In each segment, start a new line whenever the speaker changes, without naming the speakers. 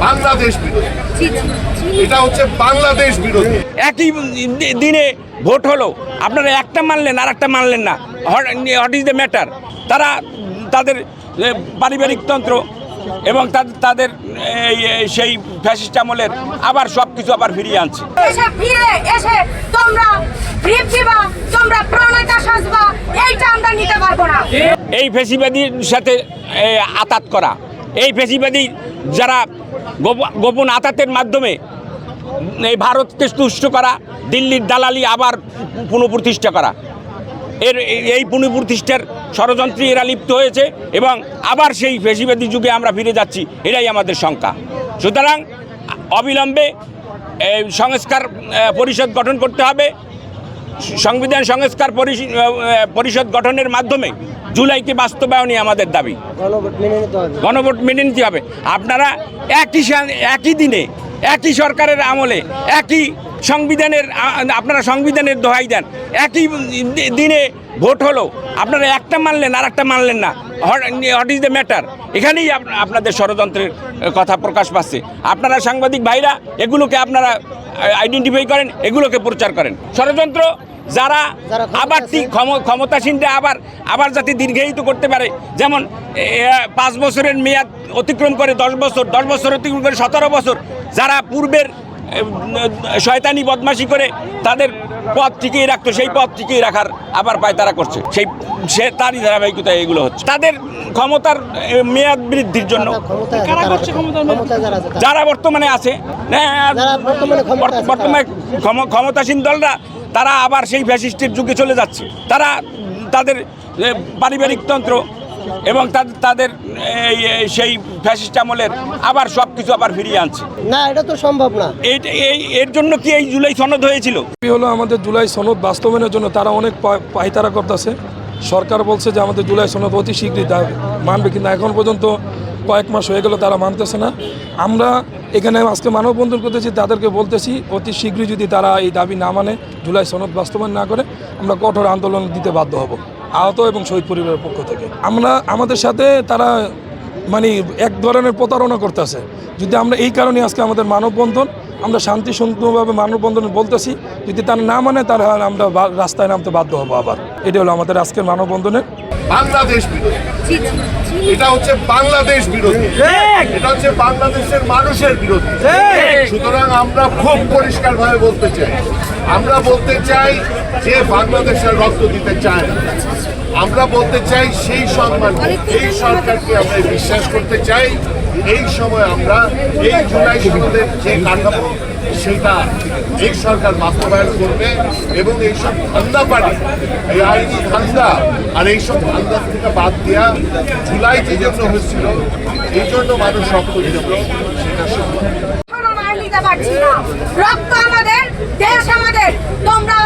বাংলাদেশ বিরোধী। এটা হচ্ছে বাংলাদেশ বিরোধী।
একই দিনে ভোট হলো, আপনারা একটা মানলেন আর একটা মানলেন না। What is the matter? তারা তাদের পারিবারিক তন্ত্র এবং তাদের সেই ফ্যাসিস্ট আমলের আবার সব কিছু আবার ফিরিয়ে আনছে।
এসে তোমরা তোমরা প্রণয়তা সাজবা, এইটা আমরা নিতে পারবো না।
এই ফ্যাসিবাদীর সাথে আতাত করা, এই ফ্যাসিবাদী যারা গোপন আতাতের মাধ্যমে এই ভারতকে তুষ্ট করা, দিল্লির দালালি আবার পুনঃপ্রতিষ্ঠা করা, এই পুনঃপ্রতিষ্ঠার ষড়যন্ত্রে এরা লিপ্ত হয়েছে এবং আবার সেই ফ্যাসিবাদী যুগে আমরা ফিরে যাচ্ছি, এটাই আমাদের শঙ্কা। সুতরাং অবিলম্বে সংস্কার পরিষদ গঠন করতে হবে। সংবিধান সংস্কার পরিষদ গঠনের মাধ্যমে জুলাইকে বাস্তবায়নই আমাদের দাবি। গণভোট মেনে নিতে হবে। আপনারা একই দিনে একই সরকারের আমলে একই সংবিধানের আপনারা সংবিধানের দোহাই দেন, একই দিনে ভোট হলো, আপনারা একটা মানলেন আর একটা মানলেন না। What is the matter? এখানেই আপনাদের ষড়যন্ত্রের কথা প্রকাশ পাচ্ছে। আপনারা সাংবাদিক ভাইরা এগুলোকে আপনারা আইডেন্টিফাই করেন, এগুলোকে প্রচার করেন। ষড়যন্ত্র যারা আবার ক্ষমতাসীনরা আবার যাতে দীর্ঘায়িত করতে পারে, যেমন 5 বছরের মেয়াদ অতিক্রম করে 10 বছর, 10 বছর অতিক্রম করে 17 বছর, যারা পূর্বের শয়তানি বদমাশি করে তাদের পথ টিকিয়ে রাখতো, সেই পথ টিকিয়ে রাখার আবার পায়তারা করছে। তারই ধারাবাহিকতায় এগুলো হচ্ছে। তাদের ক্ষমতার মেয়াদ বৃদ্ধির জন্য যারা বর্তমানে আছে, বর্তমানে ক্ষমতাসীন দলরা, তারা আবার সেই ফ্যাসিস্টের যুগে চলে যাচ্ছে। তারা তাদের পারিবারিক তন্ত্র এবং তাদের সেই ফ্যাসিস্ট আমলের আবার সব কিছু আবার ফিরিয়ে আনছে।
না, এটা তো সম্ভব না।
এর জন্য কি এই জুলাই সনদ হয়েছিল?
হলো আমাদের জুলাই সনদ বাস্তবায়নের জন্য তারা অনেক পায়তারা করতেছে। সরকার বলছে যে আমাদের জুলাই সনদ অতি শীঘ্রই মানবে, কিন্তু এখন পর্যন্ত কয়েক মাস হয়ে গেল তারা মানতেছে না। আমরা এখানে আজকে মানববন্ধন করতেছি, তাদেরকে বলতেছি অতি শীঘ্রই যদি তারা এই দাবি না মানে, জুলাই সনদ বাস্তবায়ন না করে, আমরা কঠোর আন্দোলন দিতে বাধ্য হব আহত এবং শহীদ পরিবারের পক্ষ থেকে। আমাদের সাথে তারা মানে এক ধরনের প্রতারণা করতেছে। যদি আমরা এই কারণে আজকে আমাদের মানববন্ধন, আমরা শান্তিসম্পন্নভাবে মানববন্ধন বলতেছি, যদি তারা না মানে তাহলে আমরা রাস্তায় নামতে বাধ্য হবো আবার। এটা হলো আমাদের আজকের মানববন্ধনের।
বাংলাদেশ বিরোধী। এটা হচ্ছে বাংলাদেশ বিরোধী। এটা হচ্ছে বাংলাদেশের মানুষের বিরোধী। সুতরাং আমরা খুব পরিষ্কারভাবে বলতে চাই, আমরা বলতে চাই যে বাংলাদেশের রক্ত দিতে চায় না। আমরা বলতে চাই সেই সম্মান, এই সরকারকে আমরা বিশ্বাস করতে চাই। এই সময় আমরা এই জুলাই সনদের যে কাঠামো, সেটা এই সরকার বাস্তবায়ন করবে এবং এইসব ধান্দা পানি, এই আইনি ধান্দা আর এইসব ধান্দার থেকে বাদ দেওয়া, জুলাই যে জন্য হয়েছিল এই জন্য মানুষ রক্ত দিয়েছিল, সেটা সম্ভব।
রক্ত আমাদের, দেশ আমাদের। তোমরা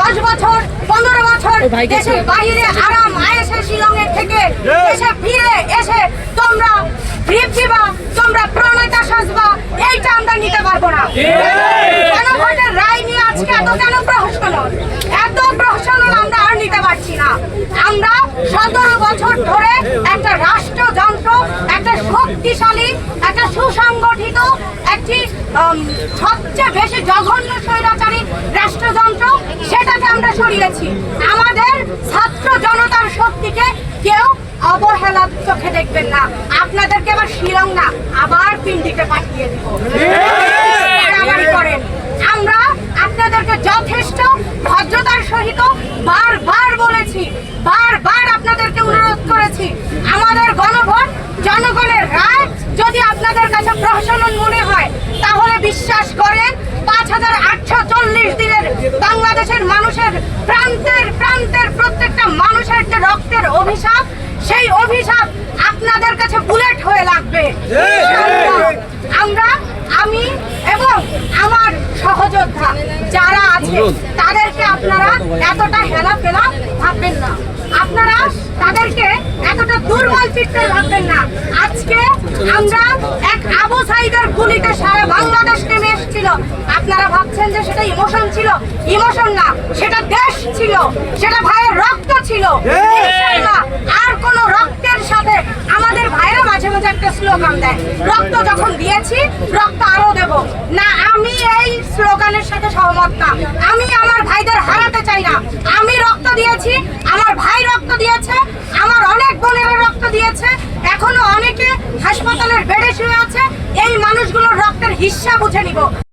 10 বছর 15 বছর দেশের বাইরে আরাম আয়েসে শিলংয়ের থেকে দেশে ফিরে এসে তোমরা তোমরা প্রণয়তা সাজবা, এইটা আমরা নিতে পারবো না। গণভোটের রায় নিয়ে আজকে এত কেন প্রহসন আমরা আর নিতে পারছি না। আমরা 17 বছর ধরে একটা রাষ্ট্রযন্ত্র, একটা শক্তিশালী, একটা সুসংগঠিত, একটি সবচেয়ে বেশি জঘন্য স্বৈরাচারী রাষ্ট্রযন্ত্র, সেটাকে আমরা সরিয়েছি। আমাদের ছাত্র জনতার শক্তিকে কেউ অবহেলার চোখে দেখবেন না। আপনাদেরকে আবার শিলং না, আবার পিন্ডিতে পাঠিয়ে দিব। করেন। আমরা আপনাদেরকে যথেষ্ট ভদ্রতার সহিত বারবার বলেছি, বারবার আপনাদেরকে অনুরোধ করেছি, আমাদের গণভোট জনগণের রায় যদি আপনাদের কাছে প্রহসন মনে হয়, তাহলে বিশ্বাস করেন 5840 দিনের বাংলাদেশের মানুষের প্রান্তের প্রত্যেকটা মানুষের যে রক্তের অভিশাপ, সেই অভিশাপ আপনাদের কাছে বুলেট হয়ে লাগবে। আমি এবং আমার সহযোদ্ধা যারা আছে, তাদেরকে আপনারা এতটা হেলাফেলা ভাববেন না, আপনারা তাদেরকে এতটা দুর্বল চিত্তে ভাববেন না। আজকে আমরা এক আবু সাইদের গুলিতে সারা বাংলাদেশ নেমে এসেছিল। আপনারা ভাবছেন যে সেটা ইমোশন ছিল, ইমোশন না, সেটা দেশ ছিল, সেটা ভাইয়ের রক্ত ছিল। আর কোন রক্তের সাথে আমাদের ভাইয়েরা মাঝে যে একটা স্লোগান দেয়, রক্ত যখন দিয়েছি রক্ত আরো দেব না। আমি এই স্লোগানের সাথে সহমত না। আমি আমার ভাইদের হারাতে চাই না। আমি রক্ত দিয়েছি, আমার ভাই রক্ত দিয়েছে, আমার অনেক বোনেরা রক্ত দিয়েছে, এখনো অনেকে হাসপাতালের বেডে শুয়ে আছে। এই মানুষগুলোর রক্তের হিস্সা বুঝে নিব।